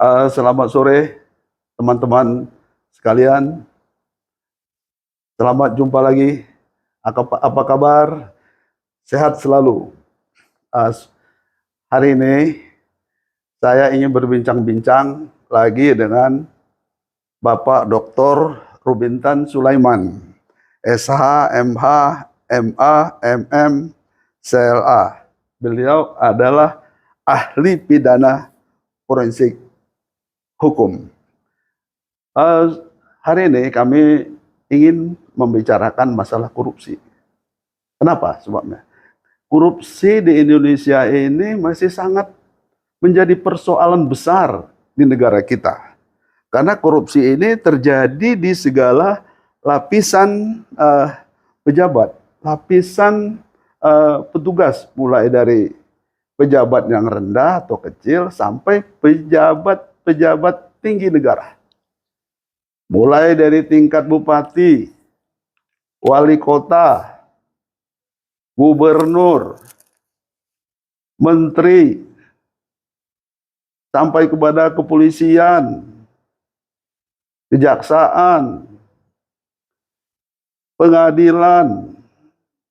Selamat sore teman-teman sekalian. Selamat jumpa lagi. Apa kabar? Sehat selalu. Hari ini saya ingin berbincang-bincang lagi dengan Bapak Dr. Rubintan Sulaiman, SH, MH, MA, MM, CLA. Beliau adalah ahli pidana forensik hukum. Hari ini kami ingin membicarakan masalah korupsi. Kenapa sebabnya? Korupsi di Indonesia ini masih sangat menjadi persoalan besar di negara kita. Karena korupsi ini terjadi di segala lapisan pejabat, lapisan petugas, mulai dari pejabat yang rendah atau kecil sampai pejabat tinggi negara. Mulai dari tingkat bupati, wali kota, gubernur, menteri, sampai kepada kepolisian, kejaksaan, pengadilan,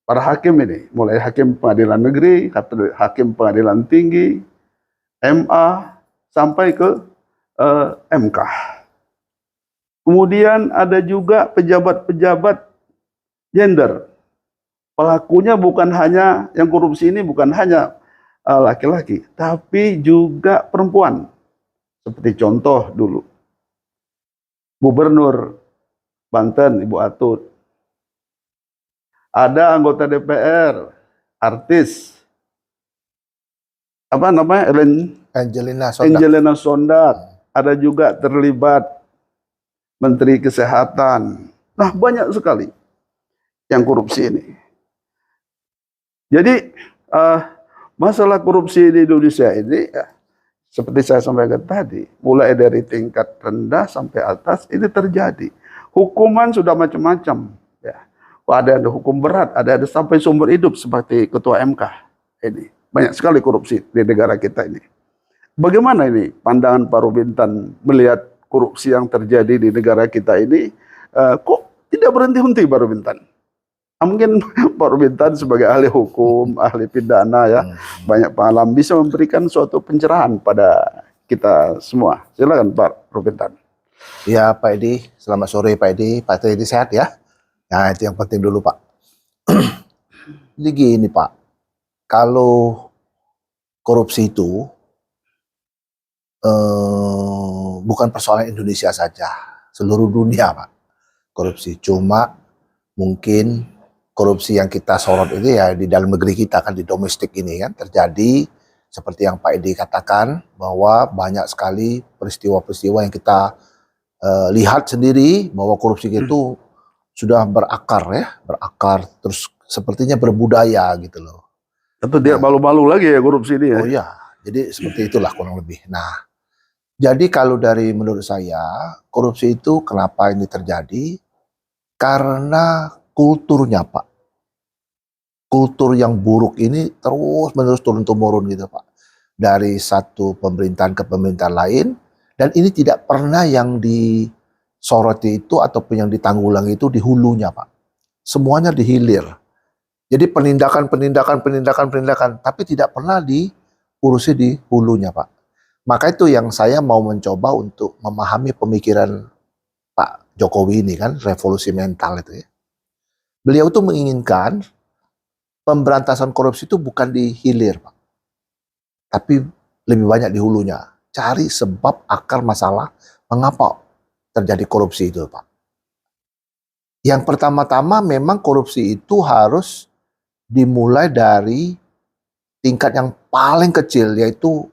para hakim ini, mulai hakim pengadilan negeri, hakim pengadilan tinggi, MA, sampai ke MK. Kemudian ada juga pejabat-pejabat gender. Pelakunya bukan hanya, yang korupsi ini bukan hanya laki-laki, tapi juga perempuan. Seperti contoh dulu, Gubernur Banten, Ibu Atut. Ada anggota DPR, artis, apa namanya, Angelina Sondak. Ada juga terlibat Menteri Kesehatan. Nah, banyak sekali yang korupsi ini. Jadi masalah korupsi di Indonesia ini, seperti saya sampaikan tadi, mulai dari tingkat rendah sampai atas ini terjadi. Hukuman sudah macam-macam. Ya. Ada hukum berat, ada sampai seumur hidup seperti Ketua MK. Ini banyak sekali korupsi di negara kita ini. Bagaimana ini pandangan Pak Rubintan melihat korupsi yang terjadi di negara kita ini? Kok tidak berhenti-henti Pak Rubintan? Mungkin Pak Rubintan sebagai ahli hukum, ahli pidana ya, banyak pengalaman, bisa memberikan suatu pencerahan pada kita semua. Silakan Pak Rubintan. Ya Pak Edi, selamat sore Pak Edi. Pak Edi sehat ya? Nah itu yang penting dulu Pak. Jadi gini Pak, kalau korupsi itu bukan persoalan Indonesia saja, seluruh dunia Pak. Korupsi cuma mungkin korupsi yang kita sorot itu ya di dalam negeri kita kan, di domestik ini kan terjadi seperti yang Pak Edi katakan, bahwa banyak sekali peristiwa-peristiwa yang kita lihat sendiri bahwa korupsi itu sudah berakar terus sepertinya berbudaya gitu loh. Tentu dia malu-malu lagi ya korupsi ini ya. Oh iya, jadi seperti itulah kurang lebih. Nah, jadi kalau dari menurut saya korupsi itu kenapa ini terjadi? Karena kulturnya Pak. Kultur yang buruk ini terus menerus turun-temurun gitu Pak. Dari satu pemerintahan ke pemerintahan lain, dan ini tidak pernah yang disoroti itu ataupun yang ditanggulangi itu di hulunya Pak. Semuanya di hilir. Jadi penindakan, tapi tidak pernah diurusi di hulunya Pak. Maka itu yang saya mau mencoba untuk memahami pemikiran Pak Jokowi ini kan, revolusi mental itu ya. Beliau tuh menginginkan pemberantasan korupsi itu bukan di hilir Pak, tapi lebih banyak di hulunya. Cari sebab akar masalah mengapa terjadi korupsi itu Pak. Yang pertama-tama memang korupsi itu harus dimulai dari tingkat yang paling kecil, yaitu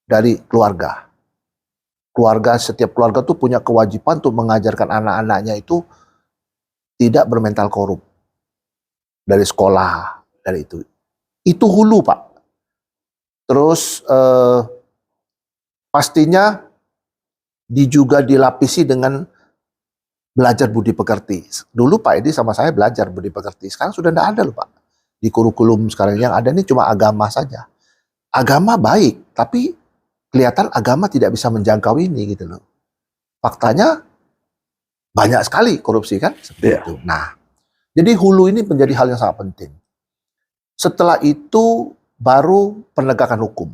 dari keluarga. Setiap keluarga tuh punya kewajiban untuk mengajarkan anak-anaknya itu tidak bermental korup. Dari sekolah, dari itu. Itu hulu Pak. Terus pastinya juga dilapisi dengan belajar budi pekerti. Dulu Pak Edi sama saya belajar budi pekerti. Sekarang sudah tidak ada loh Pak. Di kurikulum sekarang yang ada ini cuma agama saja. Agama baik, tapi kelihatan agama tidak bisa menjangkau ini gitu loh. Faktanya banyak sekali korupsi kan seperti Iya. itu. Nah, jadi hulu ini menjadi hal yang sangat penting. Setelah itu baru penegakan hukum.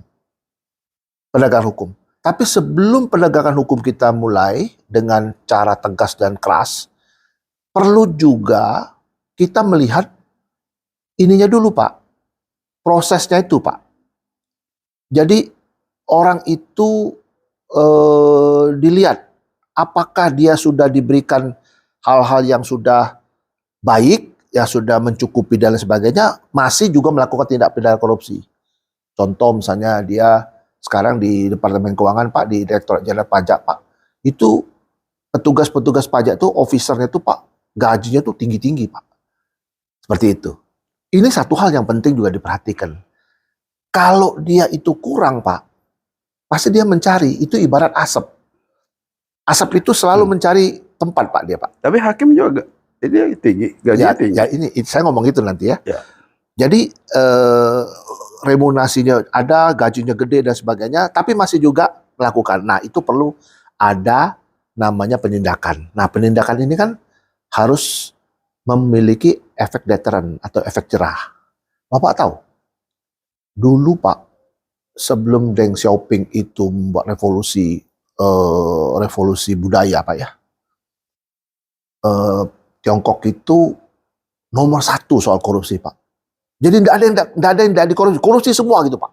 Penegakan hukum. Tapi sebelum penegakan hukum kita mulai dengan cara tegas dan keras, perlu juga kita melihat ininya dulu Pak. Prosesnya itu Pak. Jadi orang itu dilihat apakah dia sudah diberikan hal-hal yang sudah baik, yang sudah mencukupi dan lain sebagainya, masih juga melakukan tindak pidana korupsi. Contoh misalnya dia sekarang di Departemen Keuangan Pak, di Direktorat Jenderal Pajak Pak, itu petugas-petugas pajak tuh, officernya tuh Pak, gajinya tuh tinggi-tinggi Pak. Seperti itu. Ini satu hal yang penting juga diperhatikan. Kalau dia itu kurang Pak, pasti dia mencari, itu ibarat asap. Asap itu selalu mencari tempat Pak dia Pak. Tapi hakim juga ini tinggi, gajinya tinggi. Ya ini saya ngomong gitu nanti ya. Ya. Jadi remunerasinya ada, gajinya gede dan sebagainya, tapi masih juga melakukan. Nah itu perlu ada namanya penindakan. Nah penindakan ini kan harus memiliki efek deteran atau efek jerah. Bapak tahu, dulu Pak, sebelum Deng Xiaoping itu membuat revolusi budaya Pak ya, Tiongkok itu nomor 1 soal korupsi Pak. Jadi tidak ada yang tidak dikorupsi, korupsi semua gitu Pak.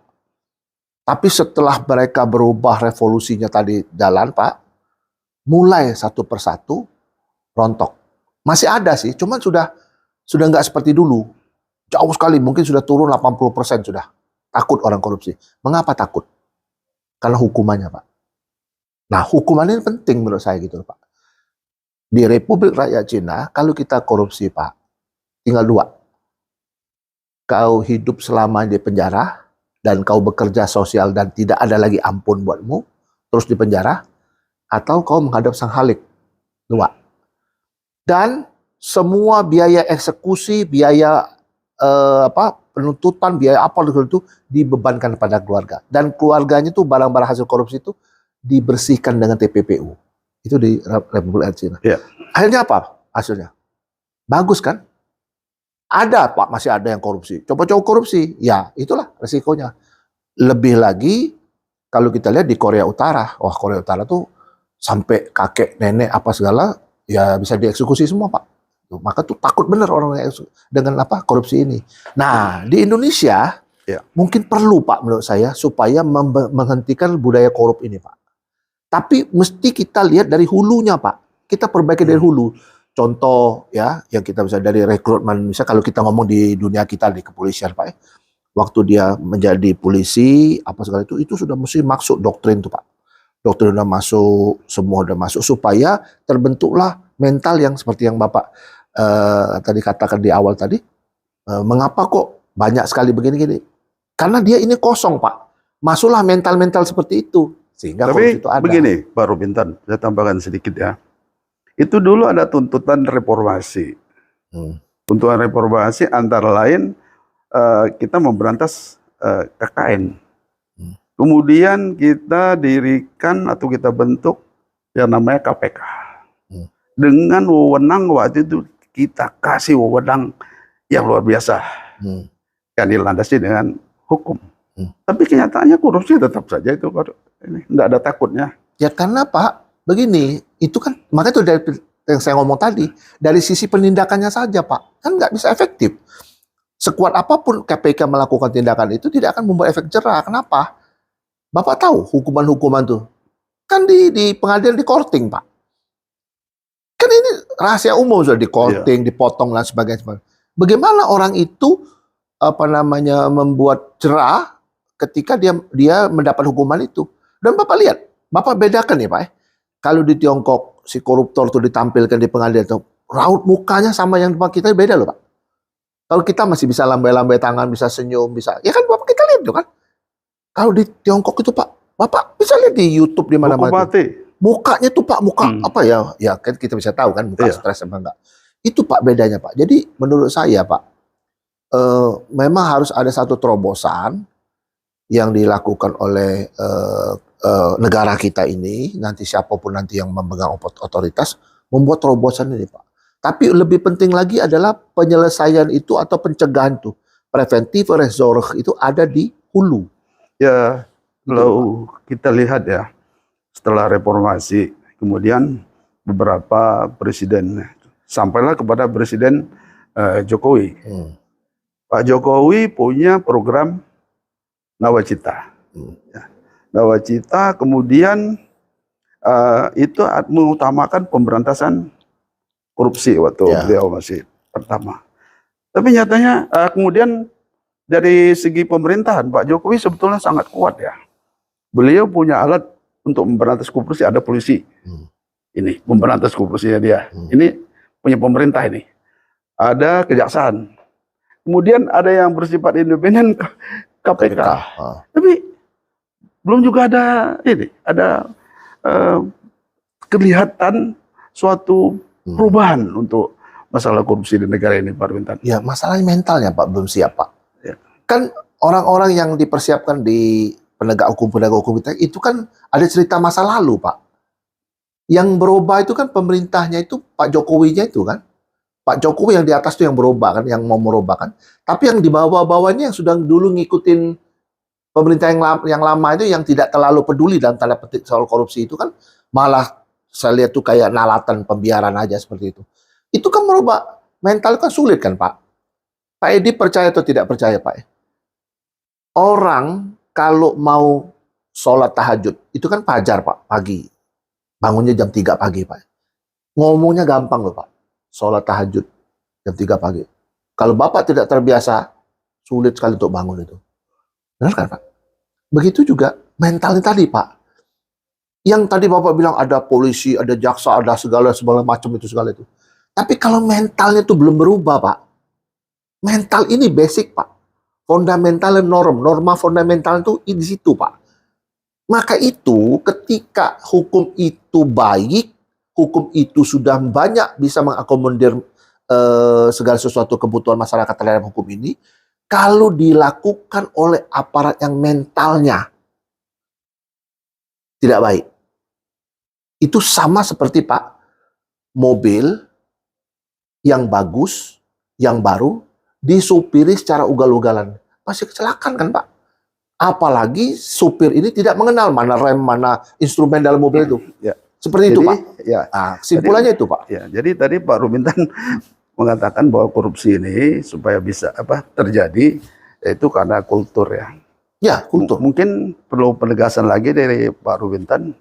Tapi setelah mereka berubah revolusinya tadi jalan Pak, mulai satu persatu rontok. Masih ada sih, cuman sudah nggak seperti dulu. Jauh sekali, mungkin sudah turun 80% sudah. Takut orang korupsi. Mengapa takut? Karena hukumannya Pak. Nah hukuman ini penting menurut saya gitu Pak. Di Republik Rakyat Cina, kalau kita korupsi Pak, tinggal 2. Kau hidup selama di penjara, dan kau bekerja sosial dan tidak ada lagi ampun buatmu, terus di penjara, atau kau menghadap Sang Halik. 2. Dan semua biaya eksekusi, biaya penuntutan, biaya apa itu dibebankan pada keluarga. Dan keluarganya itu barang-barang hasil korupsi itu dibersihkan dengan TPPU. Itu di Republik Cina. Ya. Akhirnya apa hasilnya? Bagus kan? Ada Pak, masih ada yang korupsi. Coba-coba korupsi, ya itulah resikonya. Lebih lagi kalau kita lihat di Korea Utara, wah Korea Utara tuh sampai kakek, nenek apa segala, ya bisa dieksekusi semua Pak. Maka tuh takut bener orang dengan korupsi ini. Nah di Indonesia Ya. mungkin perlu Pak menurut saya supaya menghentikan budaya korup ini Pak. Tapi mesti kita lihat dari hulunya Pak. Kita perbaiki dari hulu. Contoh ya, yang kita bisa dari rekrutmen, misalnya kalau kita ngomong di dunia kita di kepolisian Pak, waktu dia menjadi polisi apa segala itu sudah mesti masuk doktrin tuh Pak. Doktrin udah masuk, semua udah masuk supaya terbentuklah mental yang seperti yang Bapak tadi katakan di awal tadi. Mengapa kok banyak sekali begini-gini? Karena dia ini kosong Pak. Masuklah mental-mental seperti itu sehingga Tapi itu ada. begini Pak Robintan, saya tambahkan sedikit ya. Itu dulu ada tuntutan reformasi. Tuntutan reformasi antara lain kita memberantas KKN. Kemudian kita dirikan atau kita bentuk yang namanya KPK. Dengan wewenang waktu itu kita kasih wewenang yang luar biasa. Yang dilandasi dengan hukum. Tapi kenyataannya korupsi tetap saja itu. Tidak ada takutnya. Ya karena Pak, begini, itu kan, makanya itu dari yang saya ngomong tadi, dari sisi penindakannya saja Pak, kan nggak bisa efektif. Sekuat apapun KPK melakukan tindakan itu tidak akan membuat efek jerah. Kenapa? Bapak tahu hukuman-hukuman tuh, kan di pengadilan di korting Pak. Kan ini rahasia umum sudah di korting, dipotong dan sebagainya. Bagaimana orang itu membuat jerah ketika dia mendapat hukuman itu? Dan Bapak lihat, Bapak bedakan nih Pak. Kalau di Tiongkok si koruptor itu ditampilkan di pengadilan itu, raut mukanya sama yang kita beda loh Pak. Kalau kita masih bisa lambai-lambai tangan, bisa senyum, bisa, ya kan Bapak kita lihat tuh kan. Kalau di Tiongkok itu Pak, Bapak bisa lihat di YouTube di mana-mana. Mukanya tuh Pak, muka apa ya? Ya kan kita bisa tahu kan muka stres apa enggak. Itu Pak bedanya Pak. Jadi menurut saya Pak, memang harus ada satu terobosan yang dilakukan oleh negara kita ini, nanti siapapun nanti yang memegang otoritas, membuat terobosan ini Pak. Tapi lebih penting lagi adalah penyelesaian itu atau pencegahan itu. Preventif resource itu ada di hulu. Ya, kalau kita lihat ya, setelah reformasi, kemudian beberapa presiden, sampailah kepada Presiden Jokowi. Pak Jokowi punya program Nawacita. Ya. Nawacita kemudian itu mengutamakan pemberantasan korupsi waktu beliau masih pertama. Tapi nyatanya kemudian dari segi pemerintahan Pak Jokowi sebetulnya sangat kuat ya. Beliau punya alat untuk memberantas korupsi, ada polisi. Ini memberantas korupsinya dia. Ini punya pemerintah ini. Ada kejaksaan. Kemudian ada yang bersifat independen, KPK. Tapi belum juga ada ini, ada kelihatan suatu perubahan untuk masalah korupsi di negara ini, Pak Wintan. Ya, masalahnya mentalnya Pak belum siap Pak. Ya. Kan orang-orang yang dipersiapkan di penegak hukum itu kan ada cerita masa lalu Pak. Yang berubah itu kan pemerintahnya itu Pak Jokowinya itu kan. Pak Jokowi yang di atas itu yang berubah kan, yang mau merubah kan. Tapi yang di bawah-bawahnya yang sudah dulu ngikutin pemerintah yang lama itu, yang tidak terlalu peduli dalam tanda petik soal korupsi itu kan, malah saya lihat tuh kayak nalatan pembiaran aja seperti itu. Itu kan merubah mental kan sulit kan Pak. Pak Edi percaya atau tidak percaya Pak? Orang kalau mau sholat tahajud, itu kan fajar Pak, pagi. Bangunnya jam 3 pagi Pak. Ngomongnya gampang loh Pak. Sholat tahajud jam 3 pagi. Kalau Bapak tidak terbiasa, sulit sekali untuk bangun itu. Benar kan Pak? Begitu juga mentalnya tadi Pak. Yang tadi Bapak bilang ada polisi, ada jaksa, ada segala macam itu segala itu. Tapi kalau mentalnya itu belum berubah Pak. Mental ini basic Pak. Fundamental norma fundamental itu di situ Pak. Maka itu ketika hukum itu baik, hukum itu sudah banyak bisa mengakomodir segala sesuatu kebutuhan masyarakat terhadap hukum ini, kalau dilakukan oleh aparat yang mentalnya tidak baik. Itu sama seperti Pak, mobil yang bagus, yang baru, disupiri secara ugal-ugalan. Pasti kecelakaan kan Pak? Apalagi supir ini tidak mengenal mana rem, mana instrumen dalam mobil itu. Ya. Seperti itu Pak. Ya. Simpulannya itu Pak. Ya, jadi tadi Pak Rumintan mengatakan bahwa korupsi ini supaya bisa terjadi, yaitu karena kultur ya. Ya, kultur. Mungkin perlu penegasan lagi dari Pak Rumintan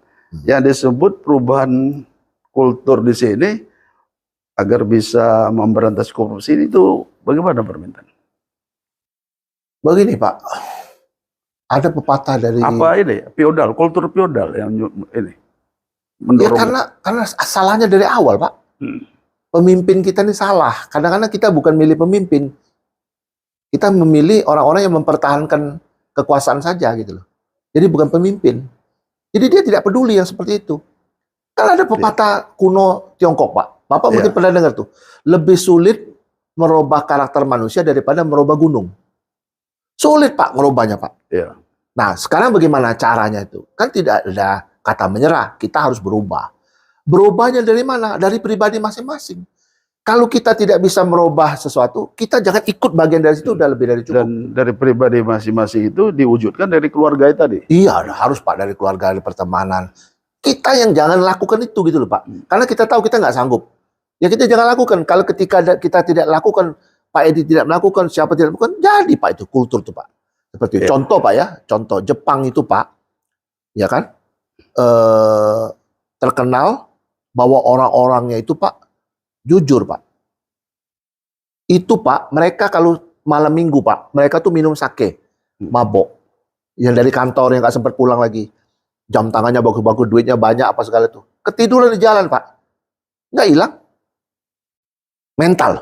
yang disebut perubahan kultur di sini agar bisa memberantas korupsi itu bagaimana Pak Rumintan? Begini Pak, ada pepatah dari apa ini feodal, kultur feodal yang ini ya mendorong. karena salahnya dari awal Pak. Pemimpin kita ini salah. Kadang-kadang kita bukan milih pemimpin, kita memilih orang-orang yang mempertahankan kekuasaan saja gitu loh. Jadi bukan pemimpin. Jadi dia tidak peduli yang seperti itu. Kan ada pepatah kuno Tiongkok Pak. Bapak mungkin pernah dengar tuh. Lebih sulit merubah karakter manusia daripada merubah gunung. Sulit Pak merubahnya Pak. Ya. Nah sekarang bagaimana caranya itu? Kan tidak ada kata menyerah. Kita harus berubah. Berubahnya dari mana? Dari pribadi masing-masing. Kalau kita tidak bisa merubah sesuatu, kita jangan ikut bagian dari situ, udah lebih dari cukup. Dan dari pribadi masing-masing itu diwujudkan dari keluarga tadi. Iya, harus Pak, dari keluarga, dari pertemanan. Kita yang jangan lakukan itu gitu loh Pak. Karena kita tahu kita nggak sanggup. Ya kita jangan lakukan. Kalau ketika kita tidak lakukan, Pak Edi tidak melakukan, siapa tidak melakukan, jadi Pak itu kultur tuh Pak. Seperti contoh Pak ya, contoh Jepang itu Pak, ya kan, terkenal bahwa orang-orangnya itu Pak jujur Pak. Itu Pak, mereka kalau malam minggu Pak, mereka tuh minum sake, mabok. Yang dari kantor yang nggak sempat pulang lagi. Jam tangannya bagus-bagus, duitnya banyak apa segala itu. Ketiduran di jalan Pak. Nggak hilang. Mental.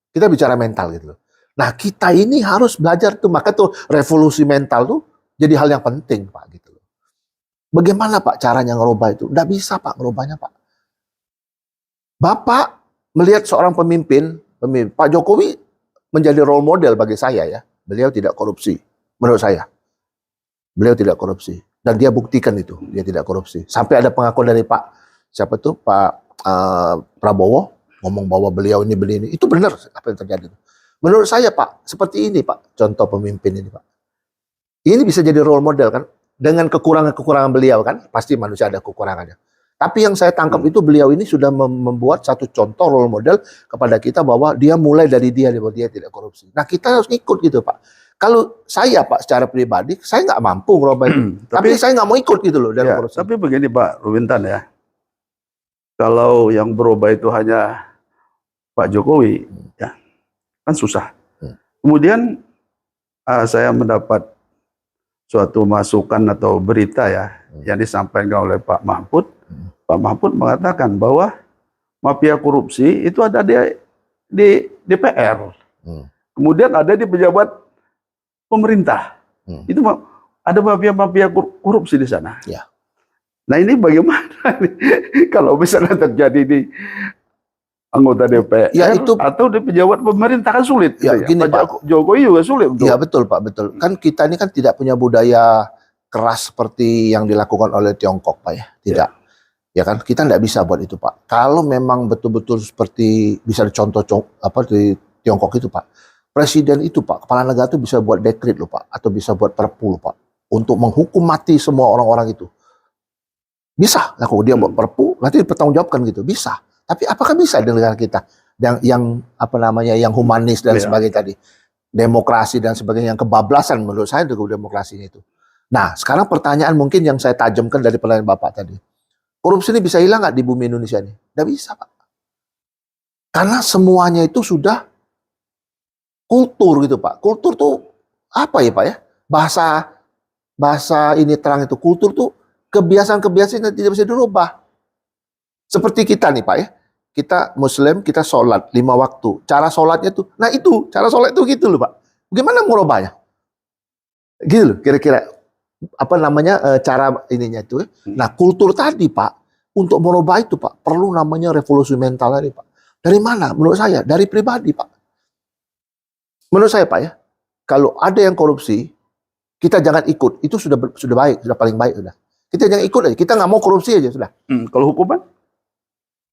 Kita bicara mental gitu loh. Nah kita ini harus belajar tuh, maka tuh revolusi mental tuh jadi hal yang penting Pak gitu loh. Bagaimana Pak caranya ngerubah itu? Nggak bisa Pak ngerubahnya Pak. Bapak melihat seorang pemimpin, Pak Jokowi menjadi role model bagi saya ya. Beliau tidak korupsi, menurut saya. Beliau tidak korupsi. Dan dia buktikan itu, dia tidak korupsi. Sampai ada pengakuan dari Pak, siapa tuh, Pak Prabowo, ngomong bahwa beliau ini beli ini. Itu benar apa yang terjadi. Menurut saya Pak, seperti ini Pak, contoh pemimpin ini Pak. Ini bisa jadi role model kan, dengan kekurangan-kekurangan beliau kan, pasti manusia ada kekurangannya. Tapi yang saya tangkap itu beliau ini sudah membuat satu contoh role model kepada kita bahwa dia mulai dari dia tidak korupsi. Nah kita harus ikut gitu Pak. Kalau saya Pak secara pribadi, saya nggak mampu merubah itu. Tapi saya nggak mau ikut gitu loh dalam korupsi. Tapi begini Pak Rubintan ya, kalau yang berubah itu hanya Pak Jokowi, ya kan susah. Kemudian saya mendapat suatu masukan atau berita ya yang disampaikan oleh Pak Mahfud. Pak Mahfud mengatakan bahwa mafia korupsi itu ada di DPR, kemudian ada di pejabat pemerintah. Itu ada mafia korupsi di sana. Ya. Nah ini bagaimana nih? Kalau misalnya terjadi di anggota DPR ya, itu, atau di pejabat pemerintah kan sulit. Ya, gitu gini, Pak Jokowi juga sulit. Ya betul Pak, betul. Kan kita ini kan tidak punya budaya keras seperti yang dilakukan oleh Tiongkok Pak ya. Tidak. Ya kan kita tidak bisa buat itu Pak. Kalau memang betul-betul seperti bisa dicontoh apa di Tiongkok itu Pak. Presiden itu Pak, kepala negara itu bisa buat dekret loh Pak, atau bisa buat perpu loh Pak, untuk menghukum mati semua orang-orang itu. Bisa, lah kalau dia buat perpu nanti dipertanggungjawabkan gitu, bisa. Tapi apakah bisa di negara kita yang apa namanya, yang humanis dan sebagainya tadi, demokrasi dan sebagainya, yang kebablasan menurut saya juga demokrasinya itu. Nah, sekarang pertanyaan mungkin yang saya tajamkan dari pertanyaan Bapak tadi. Korupsi ini bisa hilang nggak di bumi Indonesia ini? Nggak bisa, Pak. Karena semuanya itu sudah kultur gitu, Pak. Kultur tuh apa ya, Pak ya? Bahasa ini terang itu, kultur tuh kebiasaan-kebiasaan yang tidak bisa dirubah. Seperti kita nih, Pak ya. Kita Muslim, kita sholat 5 waktu. Cara sholatnya tuh, nah itu, cara sholat itu gitu loh, Pak. Bagaimana merubahnya? Gitu loh, kira-kira. Apa namanya, cara ininya itu. Nah, kultur tadi, Pak, untuk merubah itu, Pak, perlu namanya revolusi mental tadi, Pak. Dari mana? Menurut saya, dari pribadi, Pak. Menurut saya, Pak ya, kalau ada yang korupsi, kita jangan ikut. Itu sudah baik, sudah paling baik sudah. Kita jangan ikut aja. Kita nggak mau korupsi aja sudah. Kalau hukuman?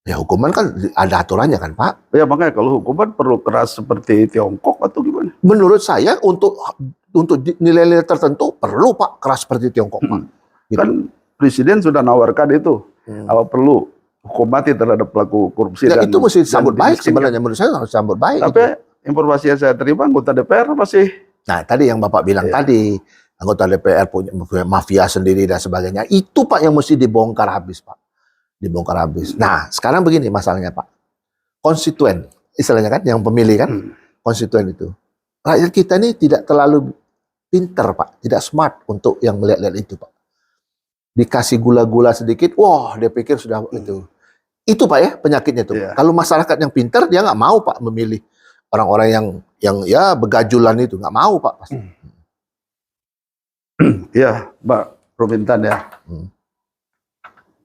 Ya hukuman kan ada aturannya kan, Pak. Ya makanya kalau hukuman perlu keras seperti Tiongkok atau gimana? Menurut saya untuk nilai-nilai tertentu perlu Pak keras seperti Tiongkok, Pak. Gitu. Kan Presiden sudah nawarkan itu. Apa perlu hukum mati terhadap pelaku korupsi? Ya, dan itu mesti disambut baik sebenarnya. Menurut saya harus disambut baik. Tapi informasi yang saya terima anggota DPR masih. Nah tadi yang Bapak bilang tadi, anggota DPR punya mafia sendiri dan sebagainya. Itu Pak yang mesti dibongkar habis, Pak. Dibongkar habis. Nah sekarang begini masalahnya, Pak. Konstituen, istilahnya kan, yang pemilih kan, konstituen itu. Rakyat kita ini tidak terlalu pinter, Pak. Tidak smart untuk yang melihat-lihat itu, Pak. Dikasih gula-gula sedikit, wah dia pikir sudah itu. Itu Pak ya penyakitnya tuh. Kalau masyarakat yang pinter, dia nggak mau Pak memilih orang-orang yang ya begajulan itu. Nggak mau Pak pasti. Ya, Pak Robintan ya.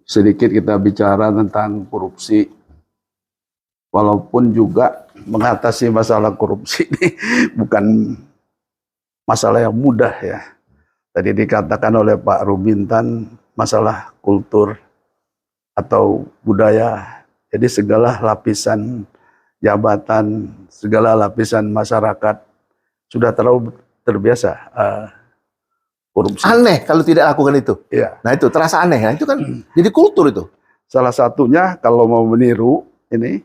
Sedikit kita bicara tentang korupsi. Walaupun juga mengatasi masalah korupsi ini bukan masalah yang mudah ya. Tadi dikatakan oleh Pak Rubintan masalah kultur atau budaya. Jadi segala lapisan jabatan, segala lapisan masyarakat sudah terlalu terbiasa korupsi. Aneh kalau tidak lakukan itu. Ya. Nah itu terasa aneh. Nah, itu kan jadi kultur itu. Salah satunya kalau mau meniru ini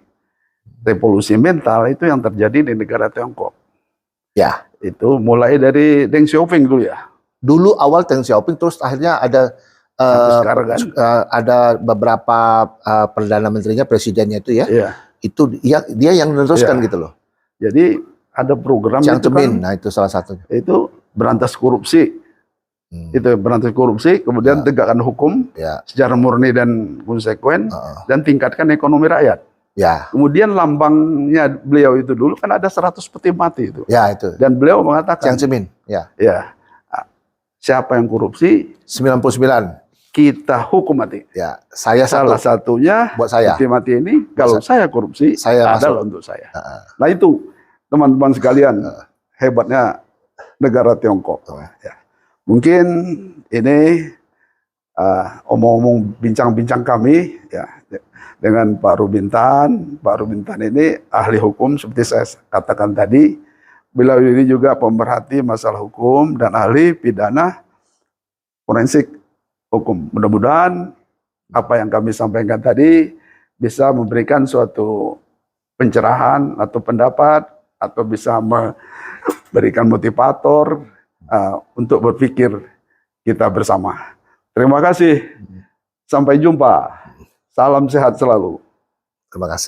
revolusi mental itu yang terjadi di negara Tiongkok. Ya. Itu mulai dari Deng Xiaoping dulu ya. Dulu awal Deng Xiaoping, terus akhirnya ada sekarang kan ada beberapa perdana menterinya, presidennya itu ya. Iya. Itu dia yang meneruskan gitu loh. Jadi ada program Jiang itu Zemin, kan, nah itu salah satunya. itu berantas korupsi. Itu berantas korupsi, kemudian tegakkan hukum secara murni dan konsekuen, dan tingkatkan ekonomi rakyat. Ya. Kemudian lambangnya beliau itu dulu kan ada 100 peti mati itu. Ya itu. Dan beliau mengatakan, Jiang Zemin, ya. Siapa yang korupsi 99 kita hukum mati. Ya, saya salah satunya buat saya. Peti mati ini kalau saya korupsi saya adalah untuk saya. Nah itu teman-teman sekalian hebatnya negara Tiongkok. Ya. Mungkin ini omong-omong bincang-bincang kami ya dengan Pak Rubintan. Pak Rubintan ini ahli hukum seperti saya katakan tadi. Beliau ini juga pemerhati masalah hukum dan ahli pidana forensik hukum. Mudah-mudahan apa yang kami sampaikan tadi bisa memberikan suatu pencerahan atau pendapat atau bisa memberikan motivator untuk berpikir kita bersama. Terima kasih. Sampai jumpa. Salam sehat selalu. Terima kasih.